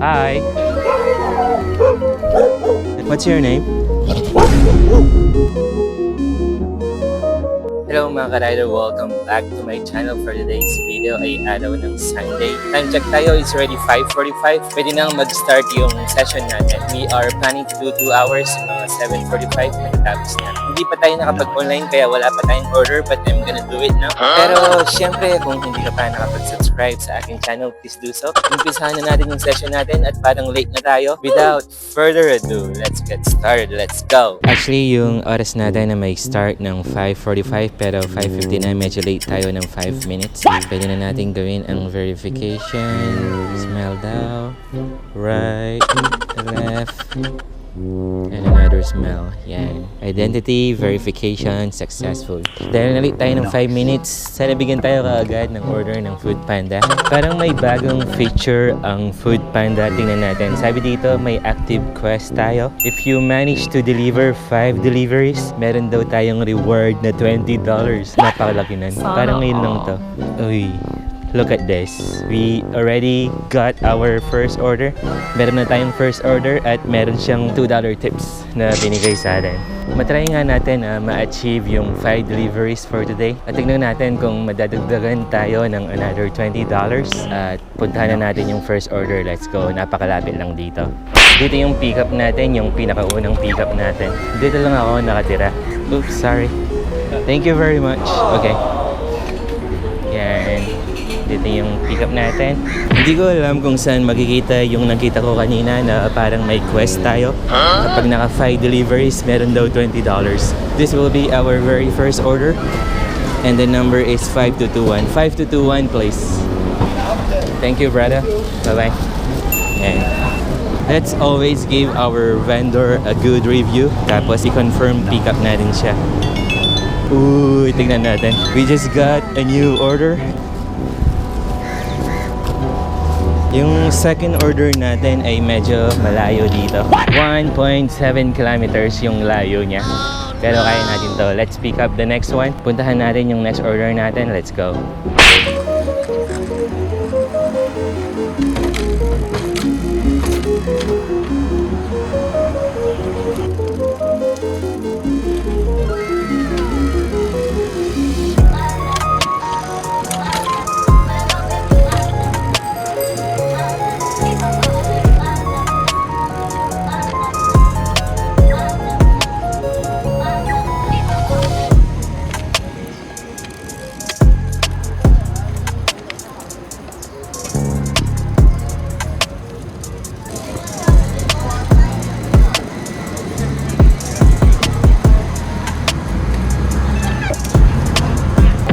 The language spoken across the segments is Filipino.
Hi. What's your name? Hello mga ka-rider, welcome back to my channel. For today's video ay araw ng Sunday. Time check tayo, it's already 5:45. Pwede nang mag-start yung session natin. We are planning to do 2 hours, mga 7:45 matatapos na. Hindi pa tayo nakapag-online kaya wala pa tayong order, but I'm gonna do it now. Pero syempre, kung hindi ka pa nakapag-subscribe sa aking channel, please do so. Umpisahan na natin yung session natin at parang late na tayo. Without further ado, let's get started. Let's go! Actually, yung oras natin na may start ng 5:45 pero 5:59 medyo late tayo ng 5 minutes. Pwede na natin gawin ang verification. Smell daw. Right. Left. And another smell. Yan. Identity verification successful. Dahil na late tayo ng 5 minutes, sana bigyan tayo kaagad ng order ng Foodpanda. Parang may bagong feature ang Foodpanda. Tingnan natin. Sabi dito, may active quest tayo. If you manage to deliver 5 deliveries, meron daw tayong reward na $20. Napakalaki nun. Parang ngayon lang to. Uy. Look at this. We already got our first order. Meron na tayong first order at meron siyang $2 tips na binigay sa atin. Matry nga natin na ma-achieve yung 5 deliveries for today. At tignan natin kung madadagdagan tayo ng another $20. At puntahan na natin yung first order. Let's go. Napakalapit lang dito. Dito yung pick up natin, yung pinakaunang pick up natin. Dito lang ako nakatira. Oops, sorry. Thank you very much. Okay. Yan. Dito yung pick up natin. Hindi ko alam kung saan makikita yung nakita ko kanina na parang may quest tayo. Kapag naka 5 deliveries, meron daw $20. This will be our very first order. And the number is 5221. 5221 please. Thank you, brother. Bye-bye. And let's always give our vendor a good review. Tapos i-confirm pick up natin siya. Ooh, tingnan natin. We just got a new order. Yung second order natin ay medyo malayo dito. 1.7 kilometers yung layo niya. Pero kaya natin to. Let's pick up the next one. Puntahan natin yung next order natin. Let's go.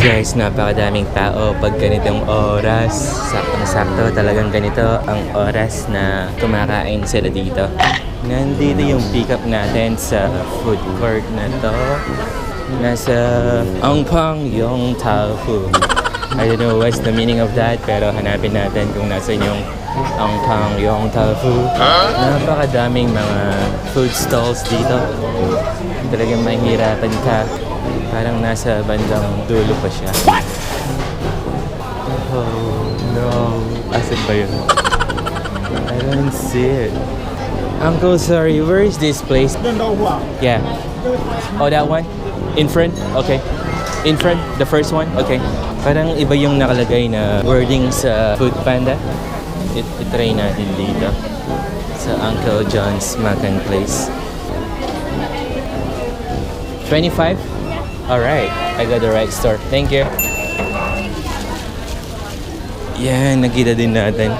Guys, napakadaming tao pag ganitong oras. Saktong-sakto talagang ganito ang oras na kumakain sila dito. Nandito yung pick up natin sa food court na to. Nasa Angpang Yong Tao Fu. I don't know what's the meaning of that, pero hanapin natin kung nasan yung Angpang Yong Tao Fu. Napakadaming mga food stalls dito. Talagang mahirapan ka. Parang nasa bandang dulo pa siya. Oh no. Asan ba yun? I don't see it. Uncle, sorry, where is this place? Yeah. Oh, that one? In front? Okay. In front? The first one? Okay. Parang iba yung nakalagay na wording sa Foodpanda. I-try natin dito. Sa Uncle John's Makan Place. 25? Alright, I got the right store. Thank you. Yan, nakita din natin.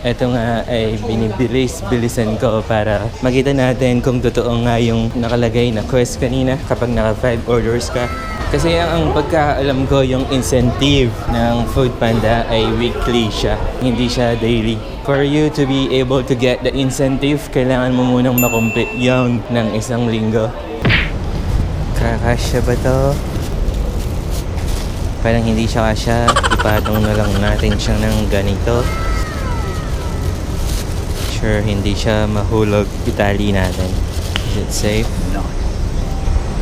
Ito nga ay binibilis-bilisan ko para makita natin kung totoo nga yung nakalagay na quest kanina kapag naka 5 orders ka. Kasi ang pagkaalam ko, yung incentive ng Foodpanda ay weekly siya, hindi siya daily. For you to be able to get the incentive, kailangan mo munang makomplete yung ng isang linggo. Kakasya ba to? Parang hindi siya kasya. Ipatong na lang natin siya ng ganito. Sure, hindi siya mahulog. Itali natin. Is it safe? No.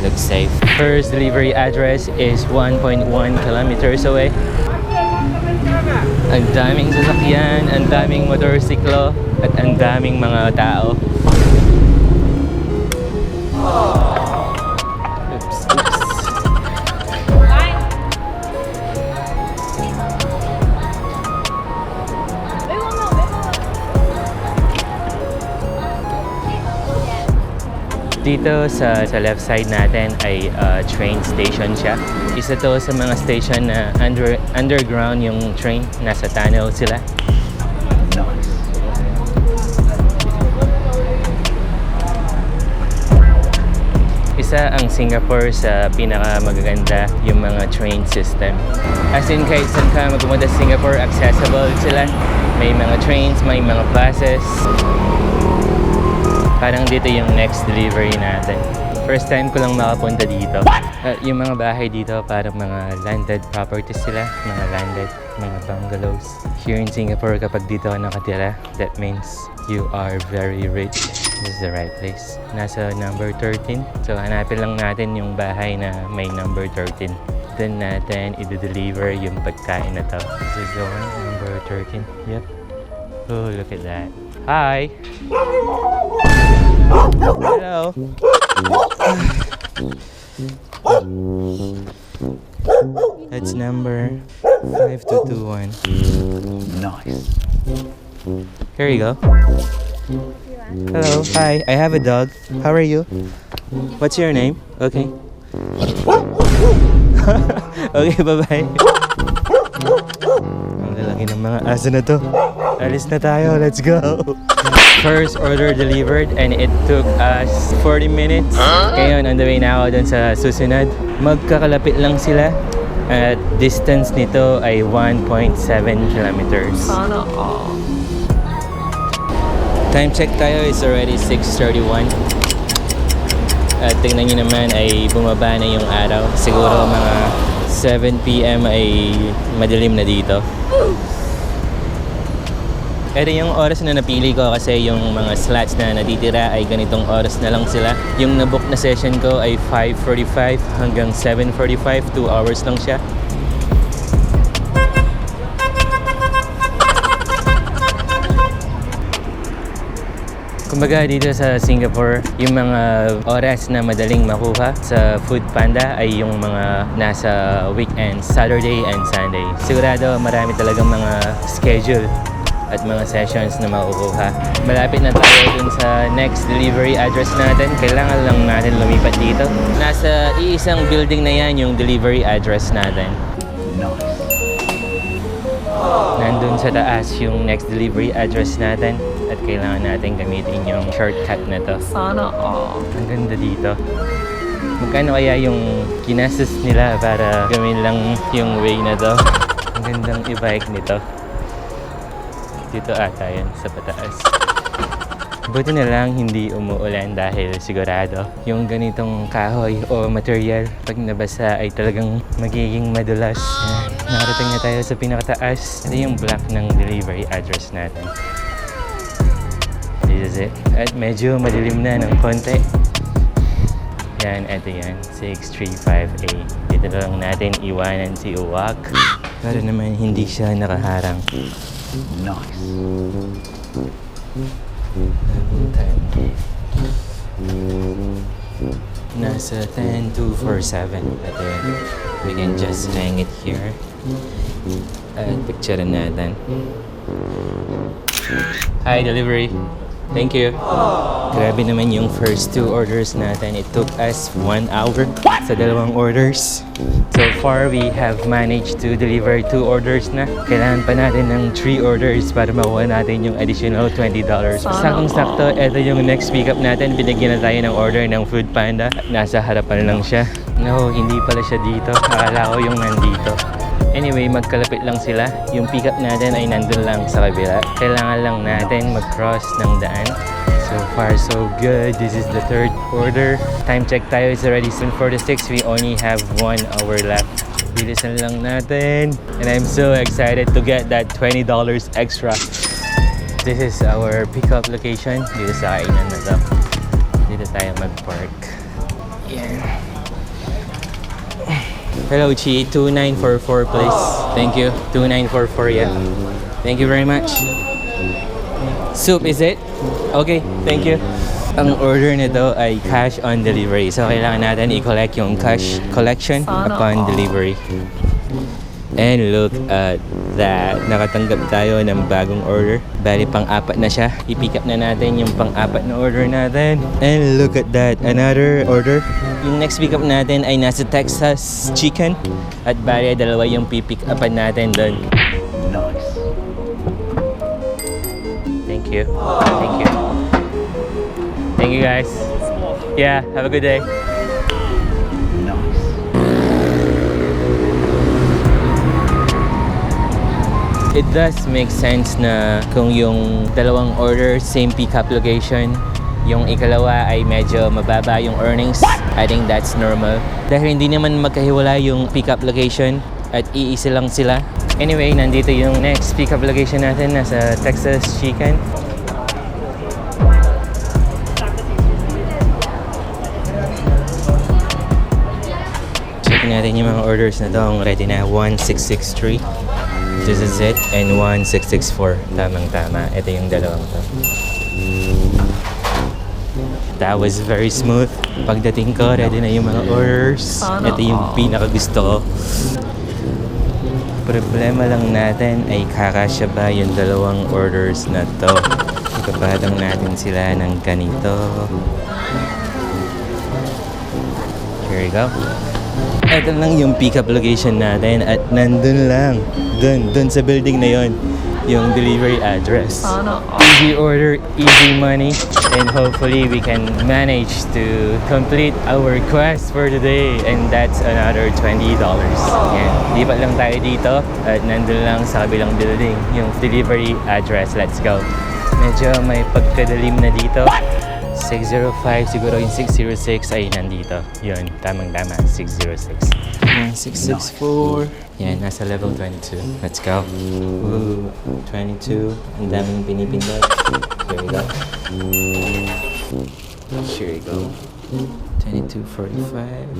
Looks safe. First delivery address is 1.1 kilometers away. Ang daming sasakyan, ang daming motorsiklo. At ang daming mga tao. Oops, oops. Dito sa left side natin ay train station siya. Isa to sa mga station na underground yung train. Nasa tunnel sila. Isa ang Singapore sa pinakamagaganda yung mga train system. As in, kahit saan ka magpumunta sa Singapore, accessible sila. May mga trains, may mga buses. Parang dito yung next delivery natin. First time ko lang makapunta dito. Yung mga bahay dito parang mga landed properties sila. Mga landed, mga bungalows. Here in Singapore, kapag dito ka nakatira, that means you are very rich. This is the right place. Nasa number 13. So hanapin lang natin yung bahay na may number 13. Then natin i-deliver yung pagkain na to. This is the one, number 13. Yep. Oh, look at that. Hi! Hello! That's number 5221. Nice. Here you go. Hello, hi. I have a dog. How are you? What's your name? Okay. Okay, bye-bye. Ang lalaki ng mga aso na to. Alis na tayo, let's go! First order delivered and it took us 40 minutes. Ngayon, on the way na ako dun sa susunod. Magkakalapit lang sila. At distance nito ay 1.7 kilometers. Sana all. Time check tayo, it's already 6:31. At tingnan nyo naman ay bumaba na yung araw. Siguro mga 7 PM ay madilim na dito. Ito yung oras na napili ko kasi yung mga slots na natitira ay ganitong oras na lang sila. Yung nabook na session ko ay 5:45 hanggang 7:45, 2 hours lang siya. Kumbaga dito sa Singapore, yung mga oras na madaling makuha sa Foodpanda ay yung mga nasa weekends, Saturday and Sunday. Sigurado marami talagang mga schedule at mga sessions na makukuha. Malapit na tayo dun sa next delivery address natin. Kailangan lang natin lumipat dito. Nasa iisang building na yan yung delivery address natin. Nandun sa taas yung next delivery address natin at kailangan natin gamitin yung shortcut na to. Sana all. Ang ganda dito. Magkano kaya yung ginastos nila para gawin lang yung way na to? Ang gandang e-bike nito. Dito ata yan sa pataas. Buti na lang hindi umuulan dahil sigurado yung ganitong kahoy o material pag nabasa ay talagang magiging madulas. Nakarating na tayo sa pinakataas. Ito yung block ng delivery address natin. This is it. At medyo madilim na ng konti. Yan, ito yan. 635A. Dito lang natin iwanan si Uwak para naman hindi siya nakaharang. Nice. Nasa 10247. Ito yun. We can just hang it here. At picture natin. Hi, delivery. Thank you. Grabe naman yung first 2 orders natin. It took us 1 hour sa dalawang orders. So far, we have managed to deliver 2 orders na. Kailangan pa natin ng 3 orders para makuha natin yung additional $20. Sakong-sakto, ito yung next pickup natin. Binigyan na tayo ng order ng Foodpanda. Nasa harapan lang siya. No, hindi pala siya dito. Akala ko yung nandito. Anyway, magkalapit lang sila. Yung pickup natin ay nandun lang sa kabila. Kailangan lang natin mag-cross ng daan. So far, so good. This is the 3rd order. Time check tayo is already 7:46. We only have 1 hour left. Bilisan lang natin. And I'm so excited to get that $20 extra. This is our pickup location. Dito sa kainan na to. Dito tayo mag-park. Yan. Hello, Chi. 2944, please. Thank you. 2944, yeah. Thank you very much. Soup, is it? Okay, thank you. Ang order nito ay cash on delivery. So, kailangan natin i-collect yung cash collection upon delivery. And look at that. Nakatanggap tayo ng bagong order. Bali, pang-apat na siya. I-pick up na natin yung pang-apat na order natin. And look at that. Another order. Yung next pick up natin ay nasa Texas Chicken. At bali, dalawa yung pipick upan natin doon. Nice. Thank you. Thank you. Thank you guys. Yeah, have a good day. Nice. It does make sense na kung yung dalawang order, same pick-up location, yung ikalawa ay medyo mababa yung earnings. I think that's normal. Dahil hindi naman magkahiwala yung pick-up location at iisa lang sila. Anyway, nandito yung next pick-up location natin, nasa Texas Chicken. Check natin yung mga orders na to. Ang ready na 1663. This is it. And 1664. Tamang-tama. Ito yung dalawang to. That was very smooth. Pagdating ko, ready na yung mga orders. Ito yung pinakagusto ko. Problema lang natin ay kakasya ba yung dalawang orders na to. Ipapatong natin sila ng ganito. Here we go. Ito lang yung pick-up location natin at nandun lang. Dun sa building na yon yung delivery address. Easy order, easy money, and hopefully we can manage to complete our quest for today, and that's another $20. Yan. Lipat lang tayo dito at nandun lang sa kabilang building yung delivery address. Let's go. Medyo may pagkadalim na dito. 605, siguro yung 606 ay nandito. Yun, tamang-tama, 606. 1664. Yan, nasa level 22. Let's go. Ooh, 22. Ang daming pinipindot. Here we go. Here we go. 2245.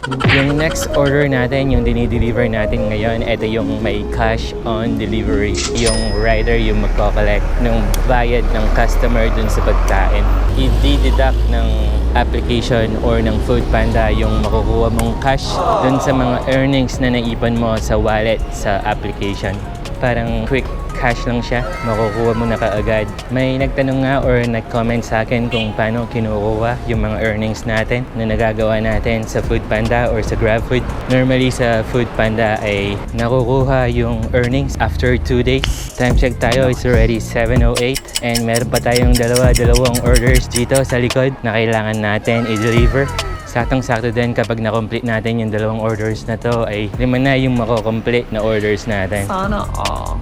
Yung next order natin, yung dinideliver natin ngayon, ito yung may cash on delivery. Yung rider yung magko-collect ng bayad ng customer dun sa pagkain. I-deduct ng application or ng Foodpanda yung makukuha mong cash dun sa mga earnings na naipon mo sa wallet sa application. Parang quick cash lang siya, makukuha mo na kaagad. May nagtanong nga or nag-comment sa akin kung paano kinukuha yung mga earnings natin na nagagawa natin sa Foodpanda or sa GrabFood. Normally sa Foodpanda ay nakukuha yung earnings after 2 days. Time check tayo, it's already 7:08 and meron pa tayong dalawang orders dito sa likod na kailangan natin i-deliver. Saktong-sakto din kapag na-complete natin yung dalawang orders na to ay 5 na yung mako-complete na orders natin. Sana all.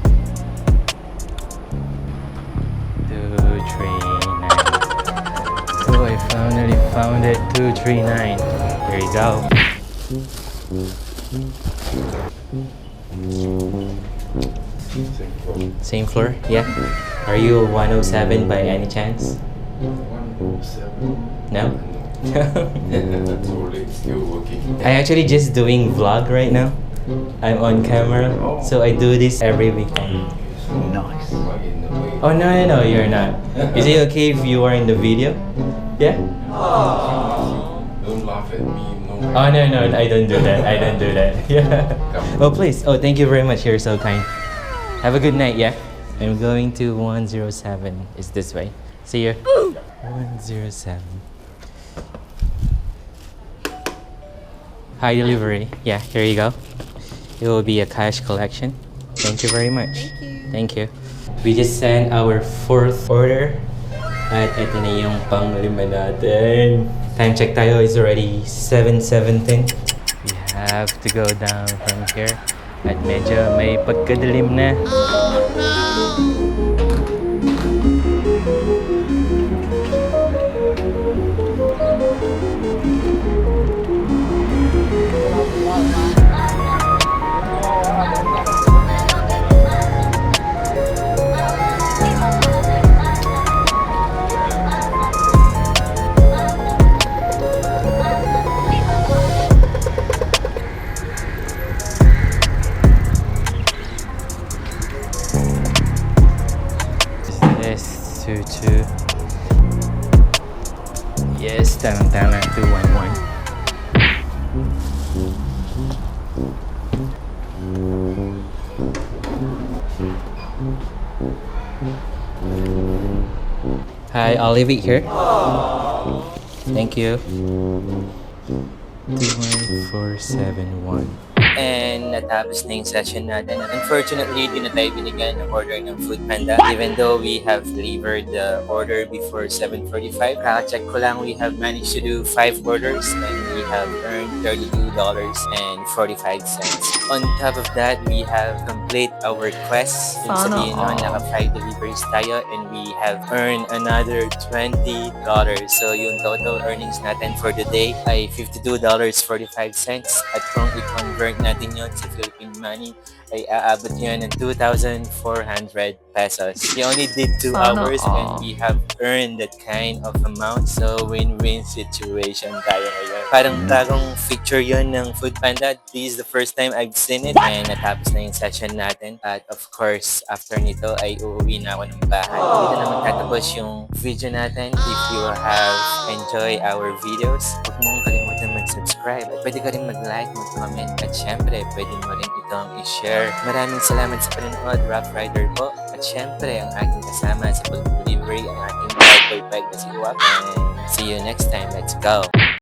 239. Oh, I finally found it. 239. There you go. Same floor? Yeah. Are you 107 by any chance? 107. No? That's already still working. I actually just doing vlog right now. I'm on camera, so I do this every weekend. Nice. Oh no, you're not. Is it okay if you are in the video? Yeah? Don't laugh at me. No. Oh no, I don't do that. I don't do that. Yeah. Oh please. Oh, thank you very much. You're so kind. Have a good night, yeah? I'm going to 107. It's this way. See you. 107. Hi delivery. Yeah, here you go. It will be a cash collection. Thank you very much. Thank you. We just sent our 4th order. At ito na yung pang-5 natin. Time check tayo is already 7:17. We have to go down from here. At medyo may pagkadilim na. 222. Yes, tamang-tama. 211. Hi, I'll leave it here. Thank you. 21471. And natapos na yung session natin. Unfortunately, di na tayo binigyan ng order ng Foodpanda. Even though we have delivered the order before 7:45. Kaka-check ko lang, we have managed to do 5 orders and we have earned $32.45. On top of that, we have complete our quest. Yung Sana sabihin naman, all. naka 5 deliveries tayo and we have earned another $20. So yung total earnings natin for the day ay $52.45 at kung i-convert natin yun sa Philippine money ay aabot yun ng 2,400 pesos. We only did 2 Sana hours all. and we have earned that kind of amount. So win-win situation tayo ngayon. Parang bagong feature yun ng Foodpanda. This is the first time I've seen it and natapos na yung session natin. At of course, after nito ay uuwi na ako ng bahay. Dito naman tatapos yung video natin. If you have enjoyed our videos, huwag mong kalimutan mag-subscribe. At pwede ka rin mag-like, mag-comment. At syempre, pwede mo rin itong i-share. Maraming salamat sa panonood, Rough Rider po. At syempre, ang aking kasama sa pag-delivery, ang aking bad boy bag na si Wap. And see you next time. Let's go!